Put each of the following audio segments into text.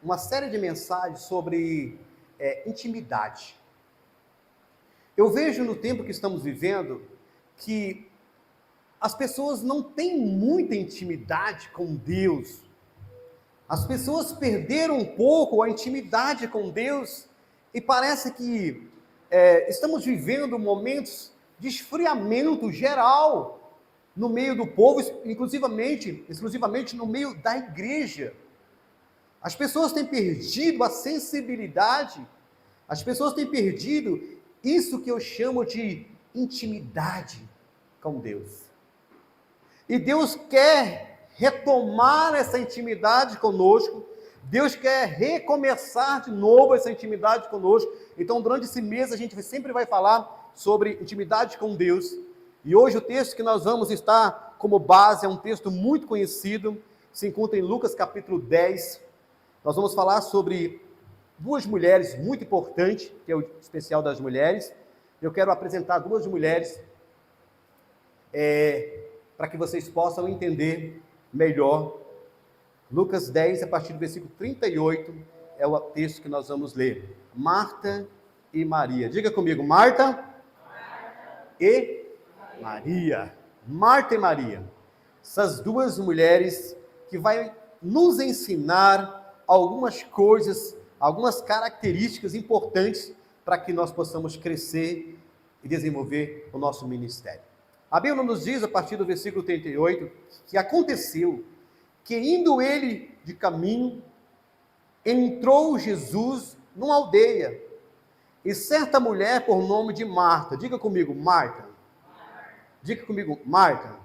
uma série de mensagens sobre intimidade. Eu vejo no tempo que estamos vivendo que as pessoas não têm muita intimidade com Deus. As pessoas perderam um pouco a intimidade com Deus e parece que estamos vivendo momentos de esfriamento geral no meio do povo, exclusivamente no meio da igreja. As pessoas têm perdido a sensibilidade, as pessoas têm perdido isso que eu chamo de intimidade com Deus. E Deus quer retomar essa intimidade conosco, Deus quer recomeçar de novo essa intimidade conosco. Então, durante esse mês, a gente sempre vai falar sobre intimidade com Deus. E hoje o texto que nós vamos estar como base é um texto muito conhecido, se encontra em Lucas capítulo 10. Nós vamos falar sobre duas mulheres muito importantes, que é o especial das mulheres. Eu quero apresentar duas mulheres para que vocês possam entender melhor. Lucas 10, a partir do versículo 38, é o texto que nós vamos ler. Marta e Maria. Diga comigo, Marta e Maria. Marta e Maria. Essas duas mulheres que vai nos ensinar algumas coisas, algumas características importantes para que nós possamos crescer e desenvolver o nosso ministério. A Bíblia nos diz, a partir do versículo 38, que aconteceu que, indo ele de caminho, entrou Jesus numa aldeia, e certa mulher por nome de Marta, diga comigo, Marta, diga comigo, Marta,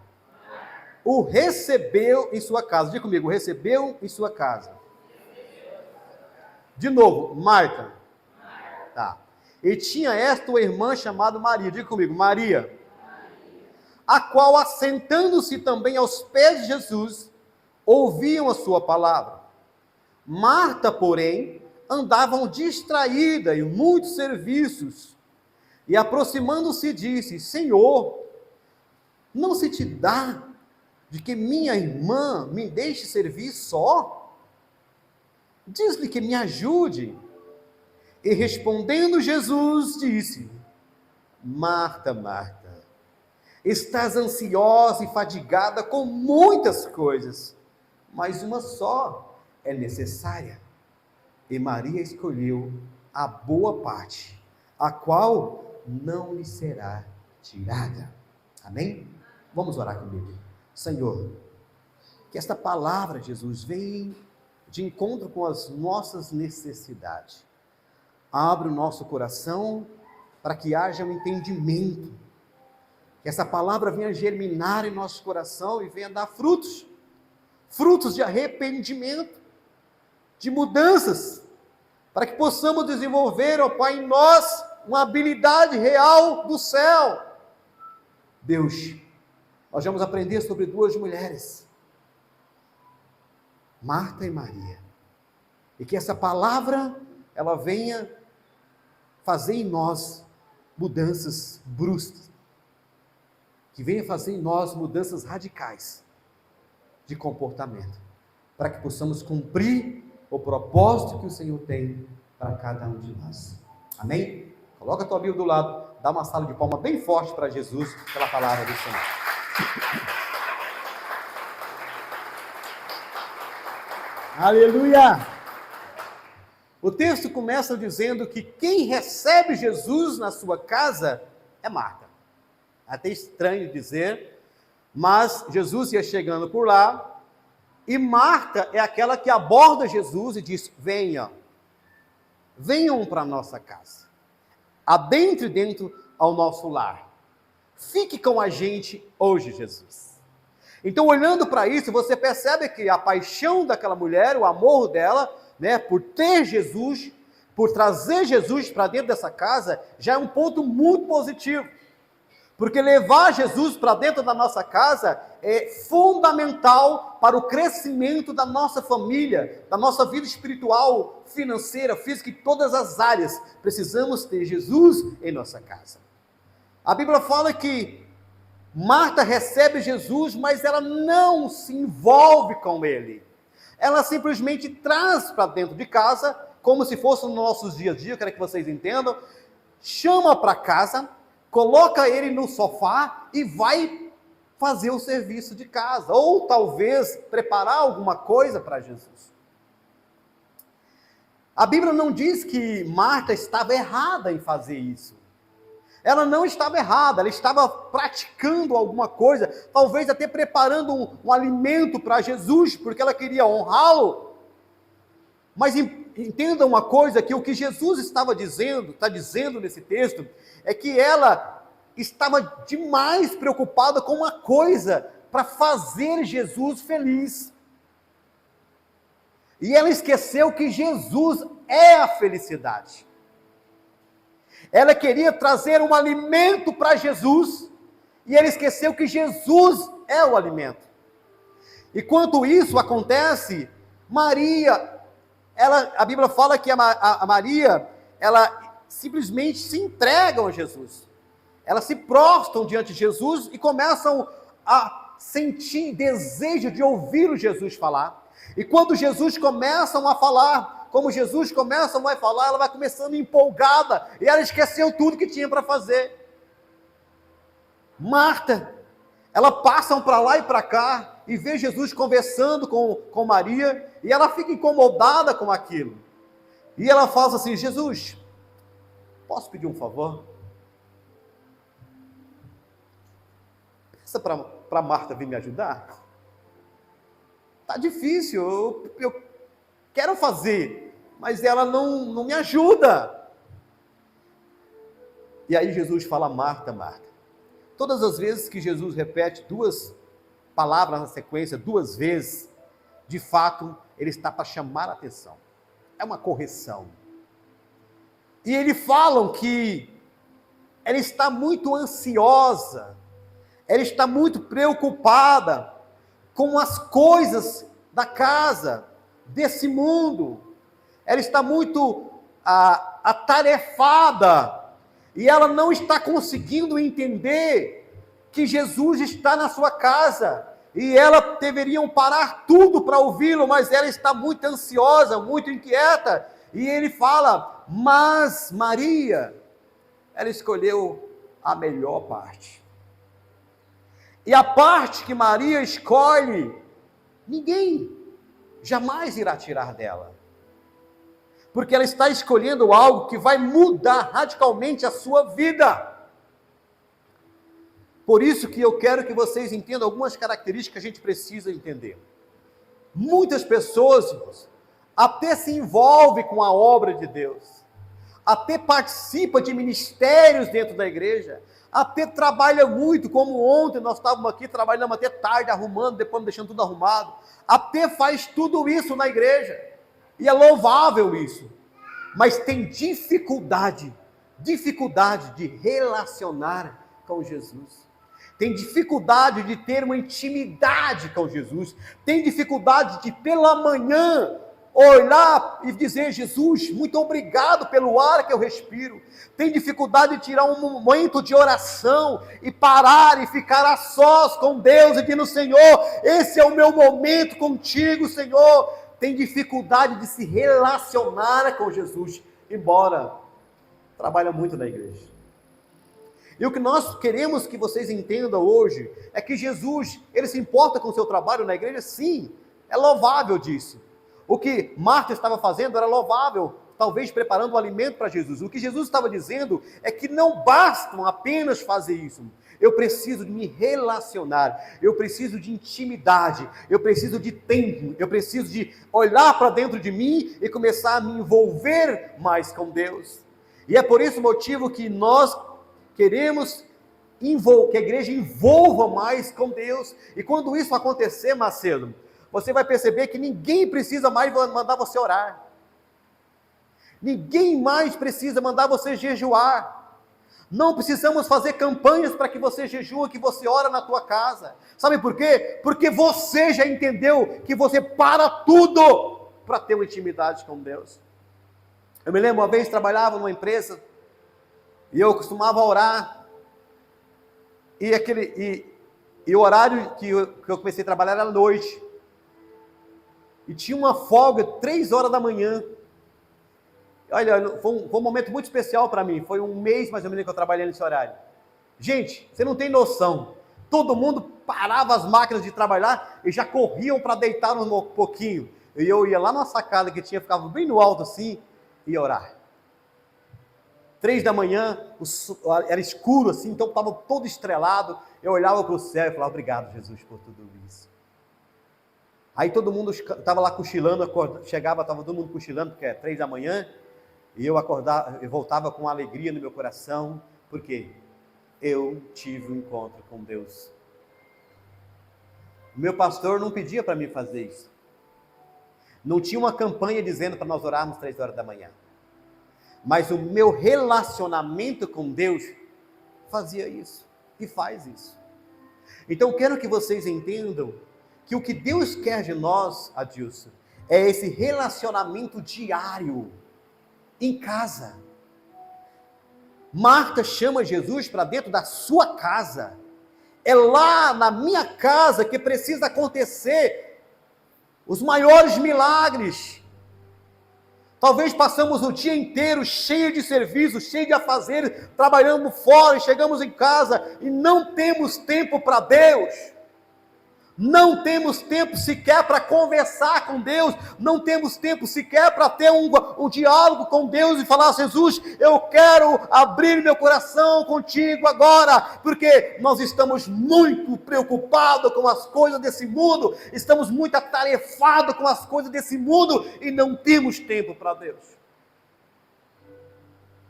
o recebeu em sua casa, diga comigo, recebeu em sua casa. De novo, Marta. Tá. E tinha esta uma irmã chamada Maria, diga comigo, Maria, a qual, assentando-se também aos pés de Jesus, ouviam a sua palavra. Marta, porém, andava distraída em muitos serviços, e aproximando-se disse, Senhor, não se te dá de que minha irmã me deixe servir só? Diz-lhe que me ajude. E respondendo Jesus, disse, Marta, Marta, estás ansiosa e fadigada com muitas coisas, mas uma só é necessária. E Maria escolheu a boa parte, a qual não lhe será tirada. Amém? Vamos orar comigo. Senhor, que esta palavra, Jesus, venha de encontro com as nossas necessidades. Abre o nosso coração para que haja um entendimento. Que essa palavra venha germinar em nosso coração e venha dar frutos. Frutos de arrependimento, de mudanças, para que possamos desenvolver, ó Pai, em nós uma habilidade real do céu. Deus, nós vamos aprender sobre duas mulheres, Marta e Maria, e que essa palavra, ela venha fazer em nós mudanças bruscas, que venha fazer em nós mudanças radicais de comportamento, para que possamos cumprir o propósito que o Senhor tem para cada um de nós. Amém? Coloca a tua Bíblia do lado, dá uma salva de palmas bem forte para Jesus, pela palavra do Senhor. Aleluia! O texto começa dizendo que quem recebe Jesus na sua casa é Marta. Até estranho dizer, mas Jesus ia chegando por lá, e Marta é aquela que aborda Jesus e diz, venham para a nossa casa, adentre dentro ao nosso lar, fique com a gente hoje, Jesus. Então, olhando para isso, você percebe que a paixão daquela mulher, o amor dela, por ter Jesus, por trazer Jesus para dentro dessa casa, já é um ponto muito positivo. Porque levar Jesus para dentro da nossa casa é fundamental para o crescimento da nossa família, da nossa vida espiritual, financeira, física, em todas as áreas. Precisamos ter Jesus em nossa casa. A Bíblia fala que Marta recebe Jesus, mas ela não se envolve com ele. Ela simplesmente traz para dentro de casa, como se fosse nos nossos dias a dia, eu quero que vocês entendam, chama para casa, coloca ele no sofá e vai fazer o serviço de casa, ou talvez preparar alguma coisa para Jesus. A Bíblia não diz que Marta estava errada em fazer isso. Ela não estava errada, ela estava praticando alguma coisa, talvez até preparando um alimento para Jesus, porque ela queria honrá-lo. Mas entenda uma coisa, que o que Jesus está dizendo nesse texto, é que ela estava demais preocupada com uma coisa, para fazer Jesus feliz. E ela esqueceu que Jesus é a felicidade. Ela queria trazer um alimento para Jesus, e ela esqueceu que Jesus é o alimento. E quando isso acontece, Maria, a Bíblia fala que a Maria, ela simplesmente se entrega a Jesus. Elas se prostram diante de Jesus e começam a sentir desejo de ouvir o Jesus falar. E quando Jesus começa a falar, como Jesus começa a falar, ela vai começando empolgada, e ela esqueceu tudo que tinha para fazer. Marta, ela passa para lá e para cá, e vê Jesus conversando com Maria, e ela fica incomodada com aquilo. E ela fala assim: Jesus, posso pedir um favor? Peça para Marta vir me ajudar. Está difícil, eu quero fazer, mas ela não me ajuda. E aí Jesus fala: Marta, Marta. Todas as vezes que Jesus repete duas palavras na sequência, duas vezes, de fato, ele está para chamar a atenção. É uma correção. E eles falam que ela está muito ansiosa, ela está muito preocupada com as coisas da casa, desse mundo. Ela está muito atarefada, e ela não está conseguindo entender que Jesus está na sua casa, e ela deveriam parar tudo para ouvi-lo, mas ela está muito ansiosa, muito inquieta, e ele fala: mas Maria, ela escolheu a melhor parte. E a parte que Maria escolhe, ninguém jamais irá tirar dela. Porque ela está escolhendo algo que vai mudar radicalmente a sua vida. Por isso que eu quero que vocês entendam algumas características que a gente precisa entender. Muitas pessoas, irmãos, até se envolvem com a obra de Deus, até participa de ministérios dentro da igreja, até trabalha muito, como ontem nós estávamos aqui, trabalhamos até tarde, arrumando, depois deixando tudo arrumado, até faz tudo isso na igreja, e é louvável isso, mas tem dificuldade de relacionar com Jesus, tem dificuldade de ter uma intimidade com Jesus, tem dificuldade de pela manhã olhar e dizer: Jesus, muito obrigado pelo ar que eu respiro. Tem dificuldade de tirar um momento de oração e parar e ficar a sós com Deus e dizer: Senhor, esse é o meu momento contigo, Senhor. Tem dificuldade de se relacionar com Jesus, embora trabalha muito na igreja. E o que nós queremos que vocês entendam hoje é que Jesus, ele se importa com o seu trabalho na igreja? Sim, é louvável disso. O que Marta estava fazendo era louvável, talvez preparando o alimento para Jesus. O que Jesus estava dizendo é que não basta apenas fazer isso. Eu preciso de me relacionar, eu preciso de intimidade, eu preciso de tempo, eu preciso de olhar para dentro de mim e começar a me envolver mais com Deus. E é por esse motivo que nós queremos que a igreja envolva mais com Deus. E quando isso acontecer, Macedo, você vai perceber que ninguém precisa mais mandar você orar. Ninguém mais precisa mandar você jejuar. Não precisamos fazer campanhas para que você jejua, que você ora na tua casa. Sabe por quê? Porque você já entendeu que você para tudo para ter uma intimidade com Deus. Eu me lembro, uma vez trabalhava numa empresa e eu costumava orar. E o horário que eu comecei a trabalhar era à noite. e tinha uma folga 3 horas da manhã. Olha, foi um momento muito especial para mim, foi um mês mais ou menos que eu trabalhei nesse horário. Gente, você não tem noção, todo mundo parava as máquinas de trabalhar e já corriam para deitar um pouquinho, e eu ia lá na sacada que tinha, ficava bem no alto assim, e ia orar. 3 da manhã, era escuro assim, então estava todo estrelado, eu olhava para o céu e falava, obrigado Jesus por tudo isso. Aí todo mundo estava lá cochilando, chegava, estava todo mundo cochilando, porque é 3 da manhã, e eu voltava com alegria no meu coração, porque eu tive um encontro com Deus. O meu pastor não pedia para mim fazer isso. Não tinha uma campanha dizendo para nós orarmos 3 horas da manhã. Mas o meu relacionamento com Deus fazia isso, e faz isso. Então eu quero que vocês entendam que o que Deus quer de nós, Adilson, é esse relacionamento diário, em casa. Marta chama Jesus para dentro da sua casa. É lá na minha casa que precisa acontecer os maiores milagres. Talvez passamos o dia inteiro cheio de serviço, cheio de afazeres, trabalhando fora, e chegamos em casa e não temos tempo para Deus. Não temos tempo sequer para conversar com Deus, não temos tempo sequer para ter um diálogo com Deus e falar, Jesus, eu quero abrir meu coração contigo agora, porque nós estamos muito preocupados com as coisas desse mundo, estamos muito atarefados com as coisas desse mundo e não temos tempo para Deus.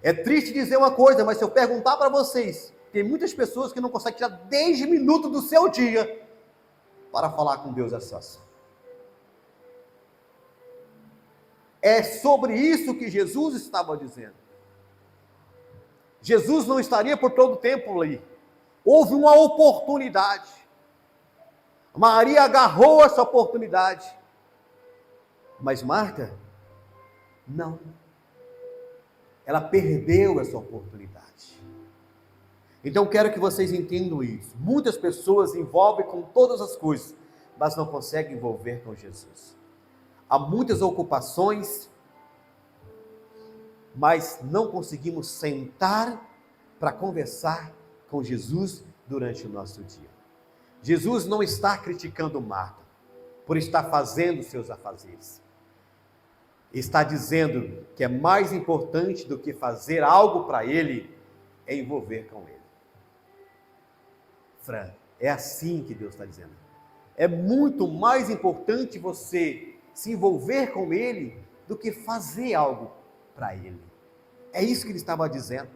É triste dizer uma coisa, mas se eu perguntar para vocês, tem muitas pessoas que não conseguem tirar 10 minutos do seu dia para falar com Deus a sós. É sobre isso que Jesus estava dizendo. Jesus não estaria por todo o tempo ali. Houve uma oportunidade. Maria agarrou essa oportunidade. Mas Marta, não. Ela perdeu essa oportunidade. Então quero que vocês entendam isso. Muitas pessoas envolvem com todas as coisas, mas não conseguem envolver com Jesus. Há muitas ocupações, mas não conseguimos sentar para conversar com Jesus durante o nosso dia. Jesus não está criticando Marta por estar fazendo seus afazeres. Está dizendo que é mais importante do que fazer algo para Ele, é envolver com Ele. Fran, é assim que Deus está dizendo. É muito mais importante você se envolver com Ele do que fazer algo para Ele. É isso que Ele estava dizendo.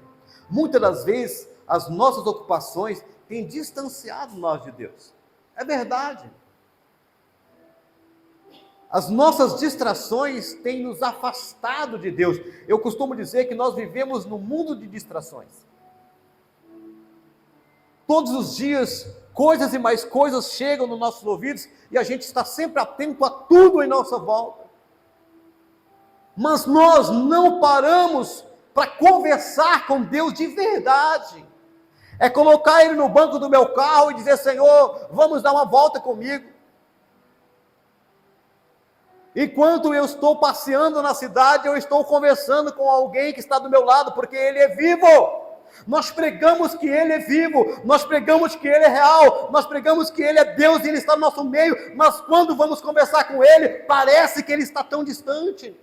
Muitas das vezes, as nossas ocupações têm distanciado nós de Deus. É verdade. As nossas distrações têm nos afastado de Deus. Eu costumo dizer que nós vivemos num mundo de distrações. Todos os dias, coisas e mais coisas chegam nos nossos ouvidos e a gente está sempre atento a tudo em nossa volta. Mas nós não paramos para conversar com Deus de verdade. É colocar Ele no banco do meu carro e dizer, Senhor, vamos dar uma volta comigo. Enquanto eu estou passeando na cidade, eu estou conversando com alguém que está do meu lado, porque Ele é vivo. Nós pregamos que Ele é vivo, nós pregamos que Ele é real, nós pregamos que Ele é Deus e Ele está no nosso meio, mas quando vamos conversar com Ele, parece que Ele está tão distante.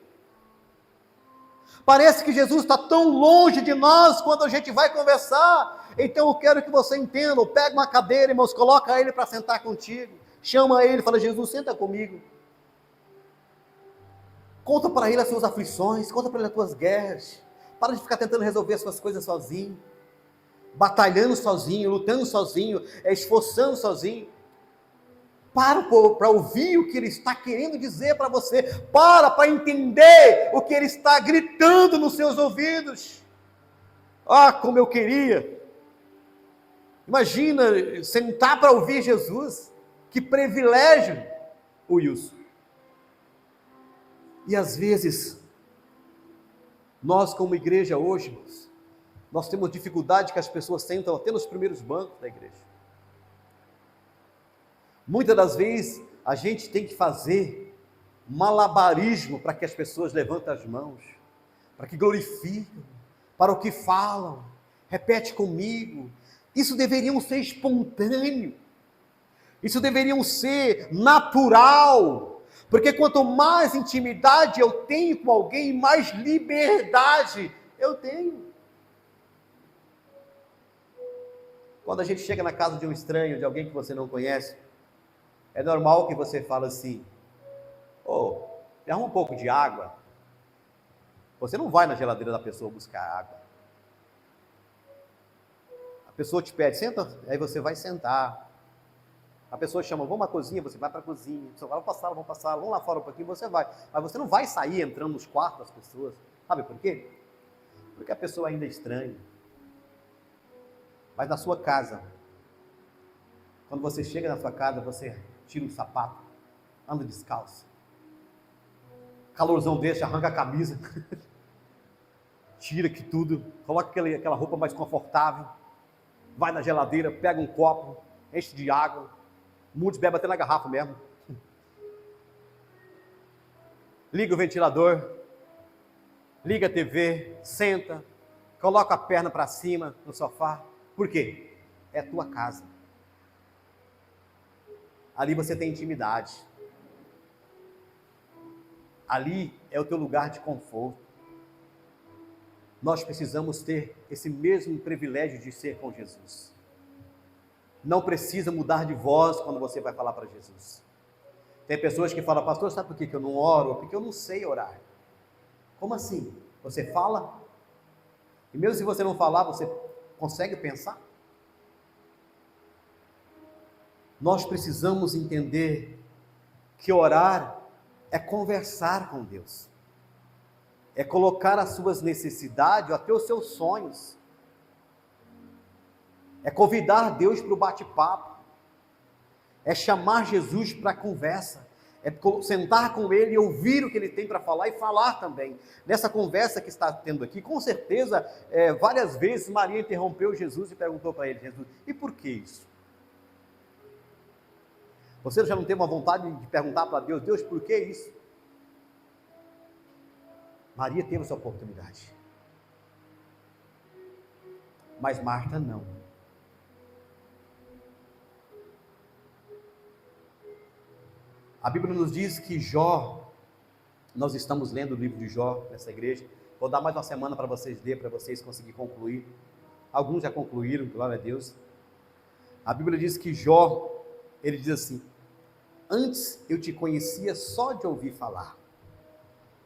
Parece que Jesus está tão longe de nós quando a gente vai conversar. Então eu quero que você entenda, pega uma cadeira, irmãos, coloca Ele para sentar contigo, chama Ele, fala, Jesus, senta comigo. Conta para Ele as suas aflições, conta para Ele as tuas guerras. Para de ficar tentando resolver as suas coisas sozinho, batalhando sozinho, lutando sozinho, esforçando sozinho. Para ouvir o que Ele está querendo dizer para você. Para entender o que Ele está gritando nos seus ouvidos. Ah, como eu queria. Imagina, sentar para ouvir Jesus. Que privilégio, Wilson. E às vezes, nós como igreja hoje, nós temos dificuldade que as pessoas sentam até nos primeiros bancos da igreja. Muitas das vezes, a gente tem que fazer malabarismo para que as pessoas levantem as mãos, para que glorifiquem, para o que falam. Repete comigo. Isso deveria ser espontâneo. Isso deveria ser natural. Porque quanto mais intimidade eu tenho com alguém, mais liberdade eu tenho. Quando a gente chega na casa de um estranho, de alguém que você não conhece, é normal que você fale assim: ô, me arruma um pouco de água. Você não vai na geladeira da pessoa buscar água. A pessoa te pede, senta, aí você vai sentar. A pessoa chama, vamos à cozinha, você vai para a cozinha. Você vai passar, vamos lá fora um pouquinho, você vai. Mas você não vai sair entrando nos quartos das pessoas. Sabe por quê? Porque a pessoa ainda é estranha. Mas na sua casa, quando você chega na sua casa, você tira um sapato, anda descalço. Calorzão deixa, arranca a camisa, tira aqui tudo, coloca aquela roupa mais confortável, vai na geladeira, pega um copo, enche de água, muitos bebem até na garrafa mesmo. Liga o ventilador, liga a TV, senta, coloca a perna para cima no sofá. Por quê? É a tua casa. Ali você tem intimidade. Ali é o teu lugar de conforto. Nós precisamos ter esse mesmo privilégio de ser com Jesus. Não precisa mudar de voz quando você vai falar para Jesus. Tem pessoas que falam, pastor, sabe por que eu não oro? Porque eu não sei orar. Como assim? Você fala? E mesmo se você não falar, você consegue pensar? Nós precisamos entender que orar é conversar com Deus. É colocar as suas necessidades, até os seus sonhos. É convidar Deus para o bate-papo. É chamar Jesus para a conversa. É sentar com Ele e ouvir o que Ele tem para falar e falar também. Nessa conversa que está tendo aqui, com certeza, várias vezes Maria interrompeu Jesus e perguntou para Ele, Jesus, e por que isso? Você já não tem uma vontade de perguntar para Deus, Deus, por que isso? Maria teve essa oportunidade. Mas Marta não. A Bíblia nos diz que Jó, nós estamos lendo o livro de Jó nessa igreja, vou dar mais uma semana para vocês ler, para vocês conseguirem concluir. Alguns já concluíram, glória a Deus. A Bíblia diz que Jó, ele diz assim, antes eu te conhecia só de ouvir falar,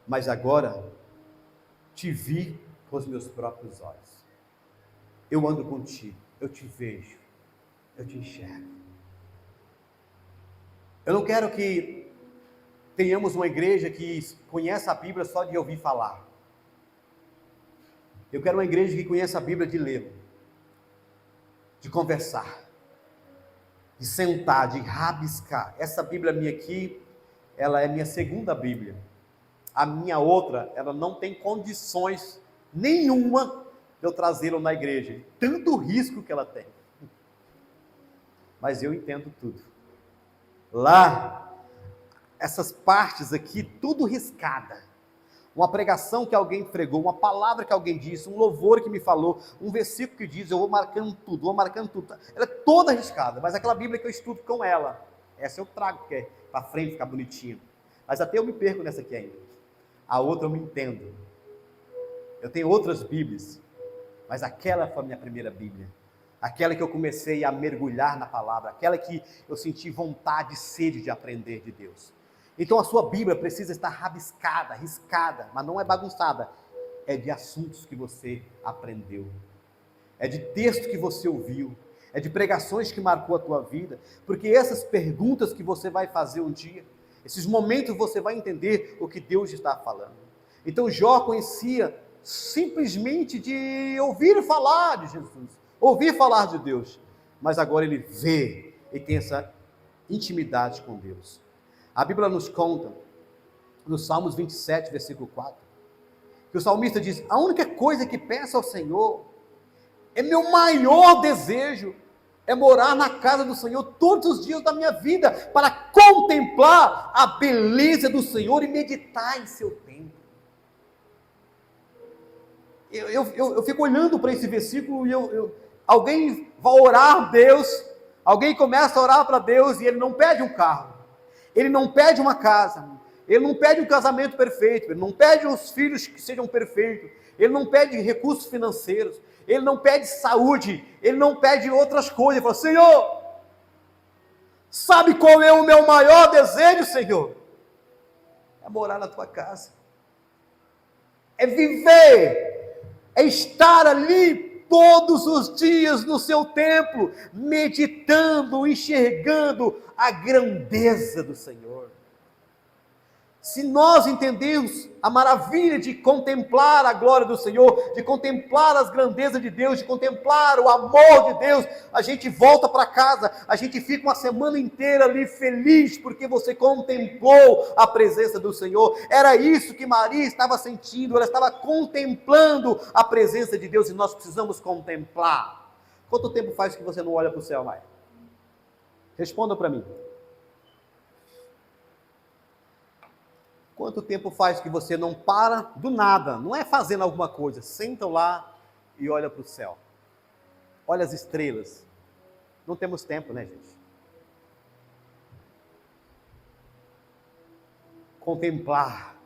mas agora te vi com os meus próprios olhos. Eu ando contigo, eu te vejo, eu te enxergo. Eu não quero que tenhamos uma igreja que conheça a Bíblia só de ouvir falar. Eu quero uma igreja que conheça a Bíblia de ler, de conversar, de sentar, de rabiscar. Essa Bíblia minha aqui, ela é minha segunda Bíblia. A minha outra, ela não tem condições nenhuma de eu trazê-la na igreja. Tanto risco que ela tem. Mas eu entendo tudo. Lá, essas partes aqui, tudo riscada. Uma pregação que alguém pregou, uma palavra que alguém disse, um louvor que me falou, um versículo que diz, eu vou marcando tudo. Ela é toda riscada, mas aquela Bíblia que eu estudo com ela, essa eu trago, porque é para frente, ficar bonitinho. Mas até eu me perco nessa aqui ainda. A outra eu me entendo. Eu tenho outras Bíblias, mas aquela foi a minha primeira Bíblia. Aquela que eu comecei a mergulhar na palavra, aquela que eu senti vontade e sede de aprender de Deus. Então a sua Bíblia precisa estar rabiscada, riscada, mas não é bagunçada. É de assuntos que você aprendeu. É de texto que você ouviu. É de pregações que marcou a tua vida. Porque essas perguntas que você vai fazer um dia, esses momentos você vai entender o que Deus está falando. Então Jó conhecia simplesmente de ouvir falar de Jesus. Ouvir falar de Deus, mas agora ele vê e tem essa intimidade com Deus. A Bíblia nos conta, no Salmos 27, versículo 4, que o salmista diz, a única coisa que peço ao Senhor, é meu maior desejo, é morar na casa do Senhor todos os dias da minha vida, para contemplar a beleza do Senhor e meditar em seu templo. Eu fico olhando para esse versículo e alguém vai orar a Deus, alguém começa a orar para Deus e ele não pede um carro, ele não pede uma casa, ele não pede um casamento perfeito, ele não pede os filhos que sejam perfeitos, ele não pede recursos financeiros, ele não pede saúde, ele não pede outras coisas. Ele fala: Senhor, sabe qual é o meu maior desejo, Senhor? É morar na tua casa, é viver, é estar ali todos os dias no seu templo, meditando, enxergando a grandeza do Senhor. Se nós entendermos a maravilha de contemplar a glória do Senhor, de contemplar as grandezas de Deus, de contemplar o amor de Deus, a gente volta para casa, a gente fica uma semana inteira ali feliz, porque você contemplou a presença do Senhor. Era isso que Maria estava sentindo, ela estava contemplando a presença de Deus, e nós precisamos contemplar. Quanto tempo faz que você não olha para o céu, Maia? Responda para mim. Quanto tempo faz que você não para do nada, não é fazendo alguma coisa, senta lá e olha para o céu, olha as estrelas? Não temos tempo, né, gente? Contemplar.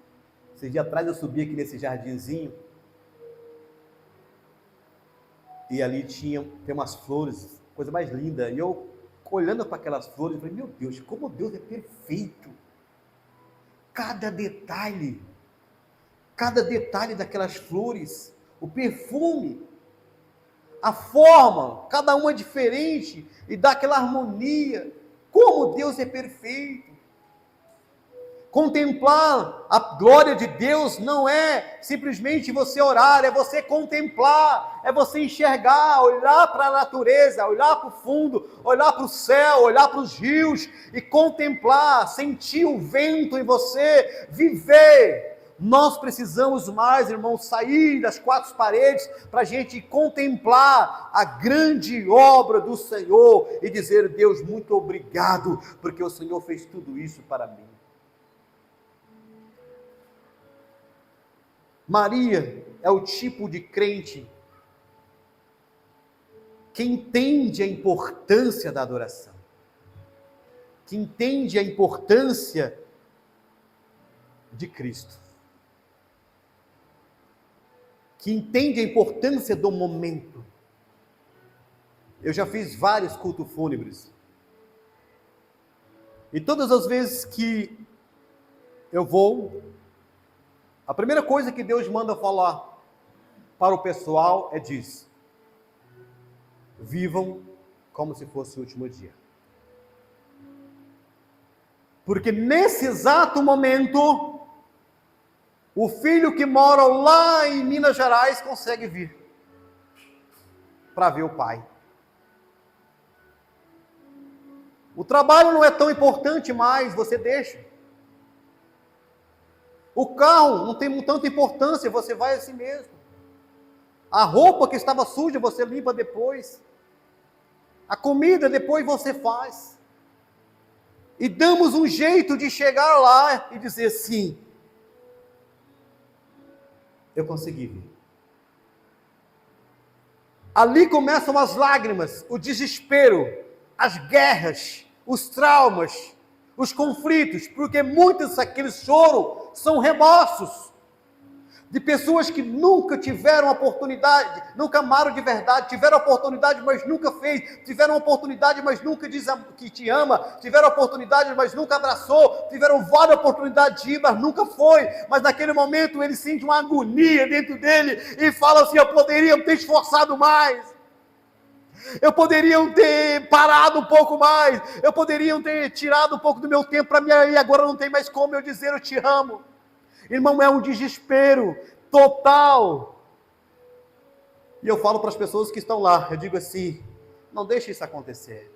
Esse dia atrás eu subi aqui nesse jardinzinho e ali tem umas flores, coisa mais linda, e eu olhando para aquelas flores, eu falei: meu Deus, como Deus é perfeito! Cada detalhe daquelas flores, o perfume, a forma, cada uma é diferente, e dá aquela harmonia. Como Deus é perfeito! Contemplar a glória de Deus não é simplesmente você orar, é você contemplar, é você enxergar, olhar para a natureza, olhar para o fundo, olhar para o céu, olhar para os rios e contemplar, sentir o vento em você, viver. Nós precisamos mais, irmãos, sair das quatro paredes para a gente contemplar a grande obra do Senhor e dizer: Deus, muito obrigado, porque o Senhor fez tudo isso para mim. Maria é o tipo de crente que entende a importância da adoração, que entende a importância de Cristo, que entende a importância do momento. Eu já fiz vários cultos fúnebres, e todas as vezes que eu vou, a primeira coisa que Deus manda falar para o pessoal é disso: vivam como se fosse o último dia. Porque nesse exato momento, o filho que mora lá em Minas Gerais consegue vir para ver o pai. O trabalho não é tão importante mais, você deixa. O carro não tem tanta importância, você vai assim mesmo. A roupa que estava suja, você limpa depois. A comida depois você faz. E damos um jeito de chegar lá e dizer: sim, eu consegui vir. Ali começam as lágrimas, o desespero, as guerras, os traumas, os conflitos, porque muitos daqueles choros são remorsos de pessoas que nunca tiveram oportunidade, nunca amaram de verdade, tiveram oportunidade, mas nunca fez, tiveram oportunidade, mas nunca diz que te ama, tiveram oportunidade, mas nunca abraçou, tiveram várias oportunidades de ir, mas nunca foi, mas naquele momento ele sente uma agonia dentro dele, e fala assim: eu poderia ter esforçado mais, eu poderia ter parado um pouco mais, eu poderia ter tirado um pouco do meu tempo para mim, e agora não tem mais como eu dizer eu te amo. Irmão, é um desespero total. E eu falo para as pessoas que estão lá, eu digo assim: não deixe isso acontecer.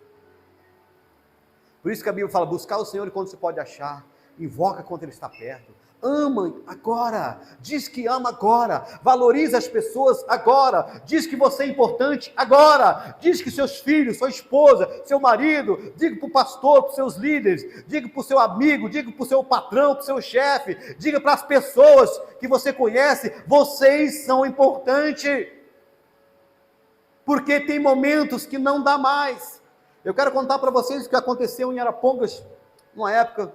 Por isso que a Bíblia fala: buscar o Senhor enquanto se pode achar, invoca quando Ele está perto. ama agora, diz que ama agora, valoriza as pessoas agora, diz que você é importante agora, diz que seus filhos, sua esposa, seu marido, diga para o pastor, para os seus líderes, diga para o seu amigo, diga para o seu patrão, para o seu chefe, diga para as pessoas que você conhece, vocês são importantes, porque tem momentos que não dá mais. Eu quero contar para vocês o que aconteceu em Arapongas, numa época,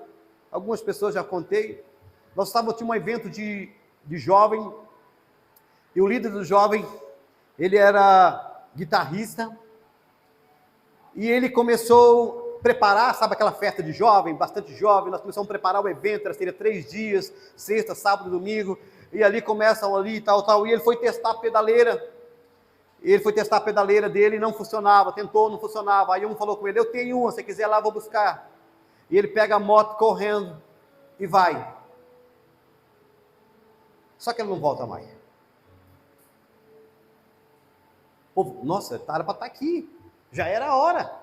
algumas pessoas já contei. Nós tínhamos um evento de jovem, e o líder do jovem, ele era guitarrista, e ele começou a preparar, sabe aquela festa de jovem, bastante jovem, nós começamos a preparar o evento, seria 3 dias, sexta, sábado, domingo, e ali começam ali, tal, e ele foi testar a pedaleira dele e não funcionava, tentou, não funcionava, aí um falou com ele, eu tenho uma, se quiser lá, eu vou buscar, e ele pega a moto correndo, e vai. Só que ele não volta mais. Povo, nossa, era para estar aqui. Já era a hora.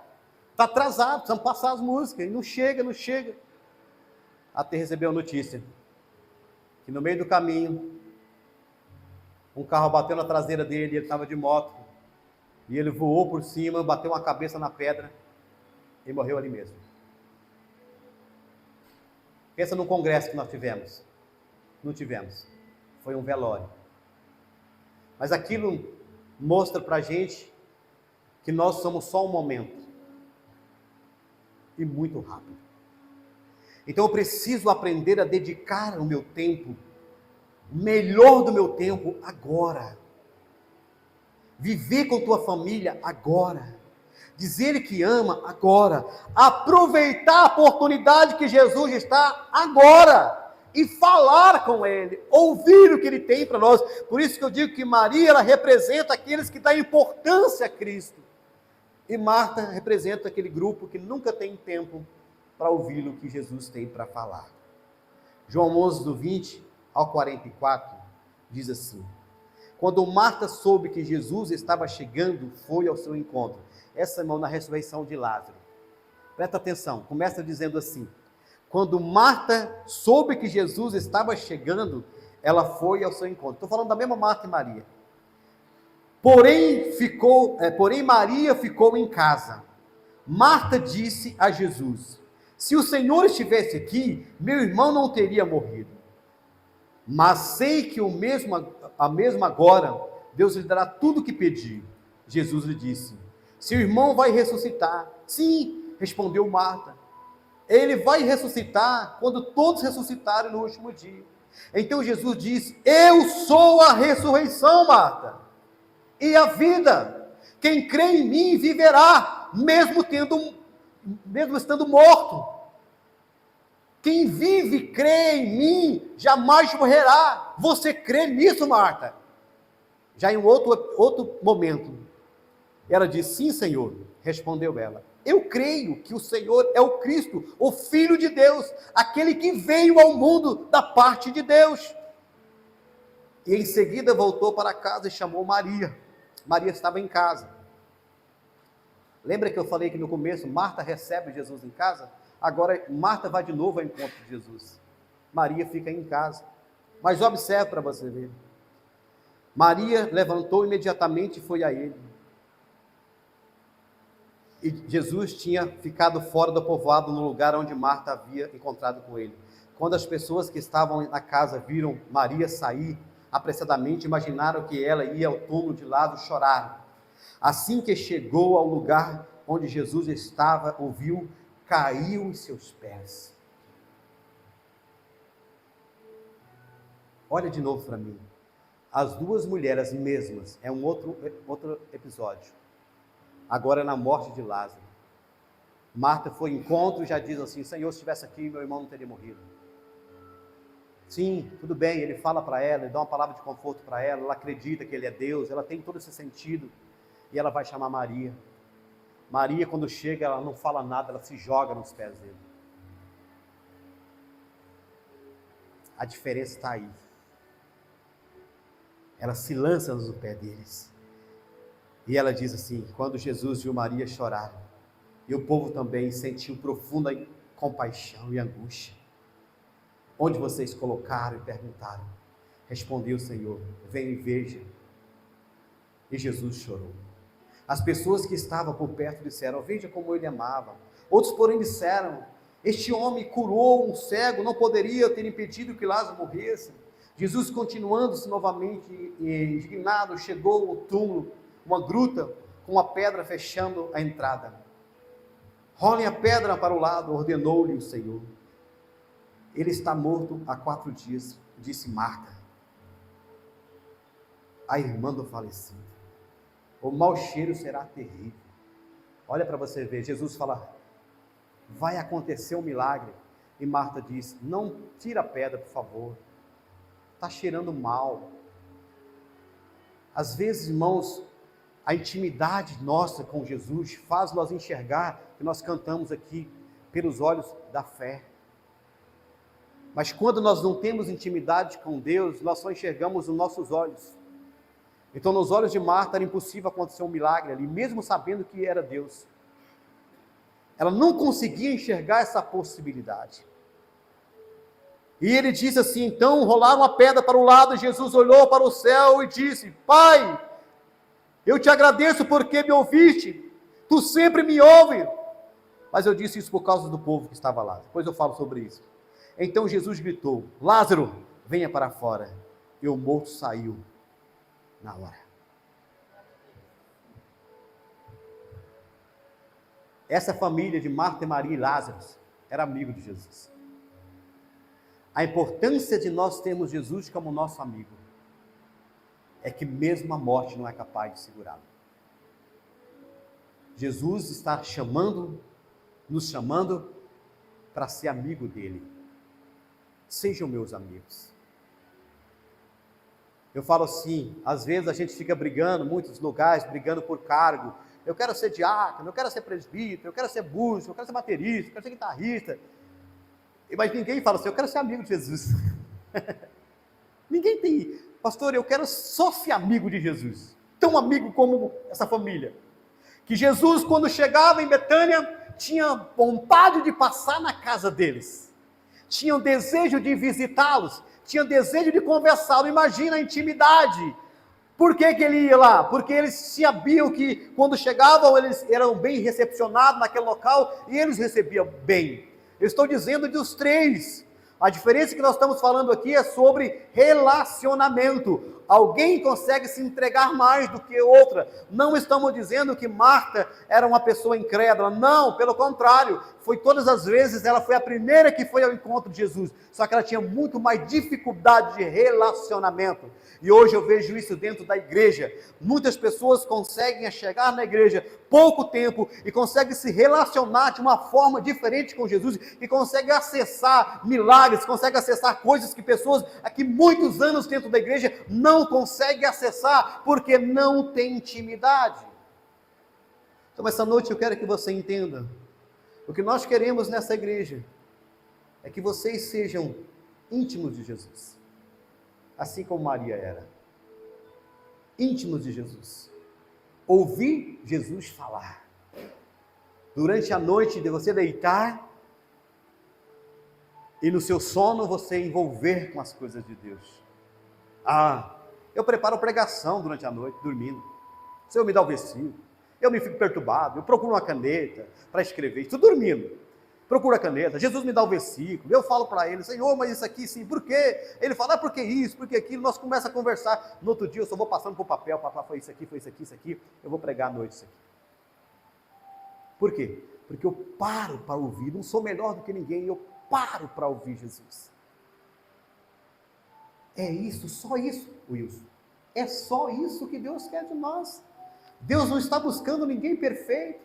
Está atrasado, precisamos passar as músicas. E não chega. Até recebeu a notícia que no meio do caminho, um carro bateu na traseira dele, ele estava de moto, e ele voou por cima, bateu uma cabeça na pedra, e morreu ali mesmo. Pensa no congresso que nós tivemos. Não tivemos. Foi um velório. Mas aquilo mostra para a gente que nós somos só um momento. E muito rápido. Então eu preciso aprender a dedicar o meu tempo, o melhor do meu tempo, agora. Viver com tua família agora. Dizer que ama agora. Aproveitar a oportunidade que Jesus está agora. E falar com Ele, ouvir o que Ele tem para nós. Por isso que eu digo que Maria, ela representa aqueles que dão importância a Cristo. E Marta representa aquele grupo que nunca tem tempo para ouvir o que Jesus tem para falar. João 11, do 20 ao 44, diz assim: quando Marta soube que Jesus estava chegando, foi ao seu encontro. Essa, irmão, na ressurreição de Lázaro. Presta atenção, começa dizendo assim: quando Marta soube que Jesus estava chegando, ela foi ao seu encontro. Estou falando da mesma Marta e Maria. Porém Maria ficou em casa. Marta disse a Jesus: se o Senhor estivesse aqui, meu irmão não teria morrido. Mas sei que a mesmo agora, Deus lhe dará tudo o que pedir. Jesus lhe disse: seu irmão vai ressuscitar. Sim, respondeu Marta. Ele vai ressuscitar quando todos ressuscitarem no último dia. Então Jesus disse: eu sou a ressurreição, Marta, e a vida. Quem crê em mim viverá, mesmo estando morto. Quem vive e crê em mim jamais morrerá. Você crê nisso, Marta? Já em um outro momento, ela disse: sim, Senhor. Respondeu ela: eu creio que o Senhor é o Cristo, o Filho de Deus, aquele que veio ao mundo da parte de Deus. E em seguida voltou para casa e chamou Maria. Maria estava em casa. Lembra que eu falei que no começo Marta recebe Jesus em casa? Agora Marta vai de novo ao encontro de Jesus. Maria fica em casa. Mas observe para você ver. Maria levantou imediatamente e foi a ele. E Jesus tinha ficado fora do povoado, no lugar onde Marta havia encontrado com ele. Quando as pessoas que estavam na casa viram Maria sair apressadamente, imaginaram que ela ia ao túmulo de lado chorar. Assim que chegou ao lugar onde Jesus estava, ouviu, caiu em seus pés. Olha de novo para mim. As duas mulheres mesmas, é um outro episódio. Agora é na morte de Lázaro. Marta foi ao encontro e já diz assim: Senhor, se estivesse aqui, meu irmão não teria morrido. Sim, tudo bem, ele fala para ela, ele dá uma palavra de conforto para ela, ela acredita que ele é Deus, ela tem todo esse sentido, e ela vai chamar Maria. Maria, quando chega, ela não fala nada, ela se joga nos pés dele. A diferença está aí. Ela se lança nos pés deles. E ela diz assim: quando Jesus viu Maria chorar, e o povo também sentiu profunda compaixão e angústia. Onde vocês colocaram e perguntaram? Respondeu o Senhor: venha e veja. E Jesus chorou. As pessoas que estavam por perto disseram: veja como ele amava. Outros, porém, disseram: este homem curou um cego, não poderia ter impedido que Lázaro morresse. Jesus, continuando-se novamente indignado, chegou ao túmulo, uma gruta com uma pedra fechando a entrada. Rolem a pedra para o lado, ordenou-lhe o Senhor. Ele está morto há 4 dias, disse Marta, a irmã do falecido. O mau cheiro será terrível. Olha para você ver, Jesus fala: vai acontecer um milagre. E Marta diz: não tira a pedra, por favor. Está cheirando mal. Às vezes, irmãos, a intimidade nossa com Jesus faz nós enxergar, que nós cantamos aqui, pelos olhos da fé. Mas quando nós não temos intimidade com Deus, nós só enxergamos os nossos olhos. Então, nos olhos de Marta era impossível acontecer um milagre ali, mesmo sabendo que era Deus. Ela não conseguia enxergar essa possibilidade. E ele disse assim, então rolaram a pedra para o lado, e Jesus olhou para o céu e disse: Pai, eu te agradeço porque me ouviste, tu sempre me ouves. Mas eu disse isso por causa do povo que estava lá, depois eu falo sobre isso. Então Jesus gritou: Lázaro, venha para fora. E o morto saiu na hora. Essa família de Marta, Maria e Lázaro era amigo de Jesus. A importância de nós termos Jesus como nosso amigo é que mesmo a morte não é capaz de segurá-lo. Jesus está nos chamando para ser amigo dele. Sejam meus amigos. Eu falo assim, às vezes a gente fica brigando, muitos lugares, brigando por cargo. Eu quero ser diácono, eu quero ser presbítero, eu quero ser músico, eu quero ser baterista, eu quero ser guitarrista. Mas ninguém fala assim: eu quero ser amigo de Jesus. Ninguém tem, pastor, eu quero só ser amigo de Jesus. Tão amigo como essa família. Que Jesus, quando chegava em Betânia, tinha vontade de passar na casa deles. Tinha o desejo de visitá-los. Tinha desejo de conversá-los. Imagina a intimidade. Por que ele ia lá? Porque eles sabiam que quando chegavam, eles eram bem recepcionados naquele local e eles recebiam bem. Eu estou dizendo dos 3. A diferença que nós estamos falando aqui é sobre relacionamento. Alguém consegue se entregar mais do que outra. Não estamos dizendo que Marta era uma pessoa incrédula. Não, pelo contrário. Foi todas as vezes, ela foi a primeira que foi ao encontro de Jesus. Só que ela tinha muito mais dificuldade de relacionamento. E hoje eu vejo isso dentro da igreja. Muitas pessoas conseguem chegar na igreja pouco tempo e conseguem se relacionar de uma forma diferente com Jesus e conseguem acessar milagres, conseguem acessar coisas que pessoas aqui muitos anos dentro da igreja não conseguem acessar porque não tem intimidade. Então essa noite eu quero que você entenda, o que nós queremos nessa igreja é que vocês sejam íntimos de Jesus. Assim como Maria era. Íntimos de Jesus. Ouvir Jesus falar. Durante a noite de você deitar e no seu sono você envolver com as coisas de Deus. Eu preparo pregação durante a noite, dormindo. O Senhor me dá o versículo. Eu me fico perturbado, eu procuro uma caneta para escrever, estou dormindo. Procura a caneta, Jesus me dá o versículo, eu falo para ele: Senhor, mas isso aqui sim, por quê? Ele fala: por que isso, por que aquilo? Nós começamos a conversar. No outro dia eu só vou passando para o papel, papai, foi isso aqui, isso aqui, eu vou pregar à noite isso aqui. Por quê? Porque eu paro para ouvir, não sou melhor do que ninguém, eu paro para ouvir Jesus. É isso, só isso, Wilson. É só isso que Deus quer de nós. Deus não está buscando ninguém perfeito.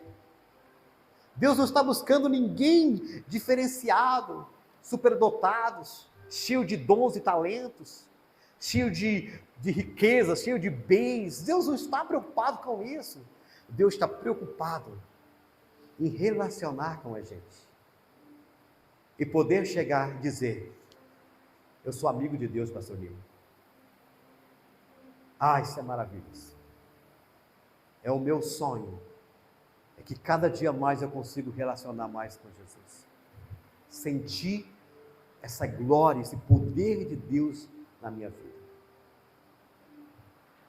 Deus não está buscando ninguém diferenciado, superdotados, cheio de dons e talentos, cheio de riqueza, cheio de bens. Deus não está preocupado com isso. Deus está preocupado em relacionar com a gente. E poder chegar e dizer: eu sou amigo de Deus, pastor Nilo. Isso é maravilhoso. É o meu sonho. É que cada dia mais eu consigo relacionar mais com Jesus. Sentir essa glória, esse poder de Deus na minha vida.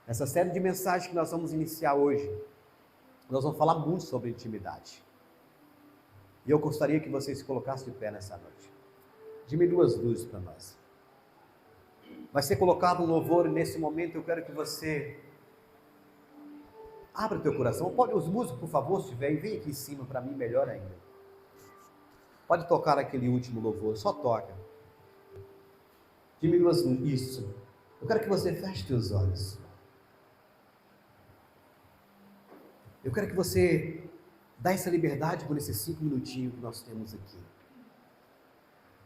Essa série de mensagens que nós vamos iniciar hoje, nós vamos falar muito sobre intimidade. E eu gostaria que você se colocasse de pé nessa noite. Diminua as luzes para nós. Vai ser colocado um louvor e nesse momento eu quero que você abra o teu coração. Pode, os músicos, por favor, se tiverem, vem aqui em cima para mim, melhor ainda. Pode tocar aquele último louvor, só toca. Diminua as luzes. Isso. Eu quero que você feche teus olhos. Eu quero que você dê essa liberdade por esses 5 minutinhos que nós temos aqui.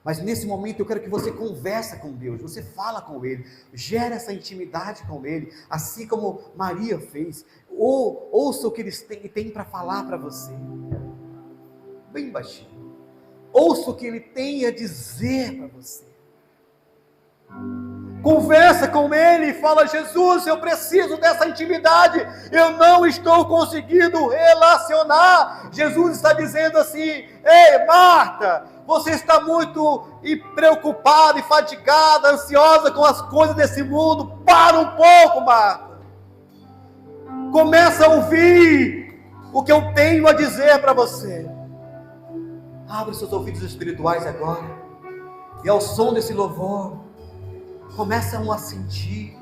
Mas nesse momento eu quero que você converse com Deus, você fala com Ele, gera essa intimidade com Ele, assim como Maria fez. Ouça o que Ele tem para falar para você, bem baixinho. Ouça o que Ele tem a dizer para você. Conversa com Ele e fala: Jesus, eu preciso dessa intimidade, eu não estou conseguindo relacionar. Jesus está dizendo assim: ei, Marta, você está muito preocupada e fatigada, ansiosa com as coisas desse mundo. Para um pouco, Marta. Começa a ouvir o que eu tenho a dizer para você. Abre seus ouvidos espirituais agora, e ao som desse louvor, começam a sentir.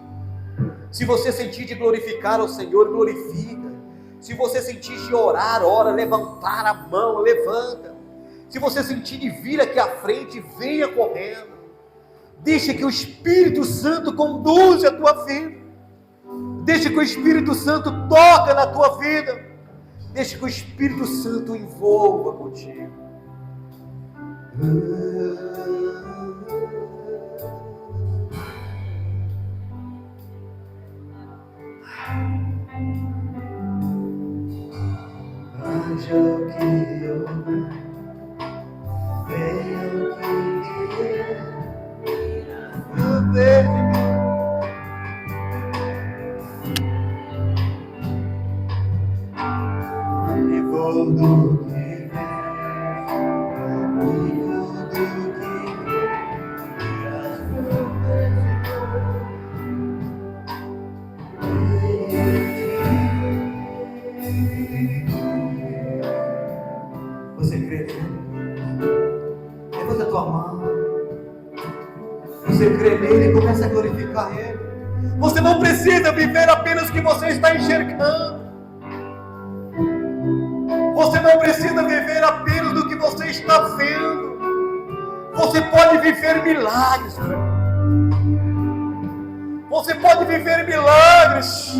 Se você sentir de glorificar ao Senhor, glorifica. Se você sentir de orar, ora. Levantar a mão, levanta. Se você sentir de vir aqui à frente, venha correndo. Deixa que o Espírito Santo conduza a tua vida. Deixa que o Espírito Santo toque na tua vida. Deixa que o Espírito Santo envolva contigo. Haja o que eu venha o que vier, eu vejo e vou do que vem, e vou do que Você crê nele? Levanta a tua mão. Você crê nele e começa a glorificar ele. Você não precisa viver apenas o que você está enxergando. Você não precisa viver apenas do que você está vendo. Você pode viver milagres. Você pode viver milagres.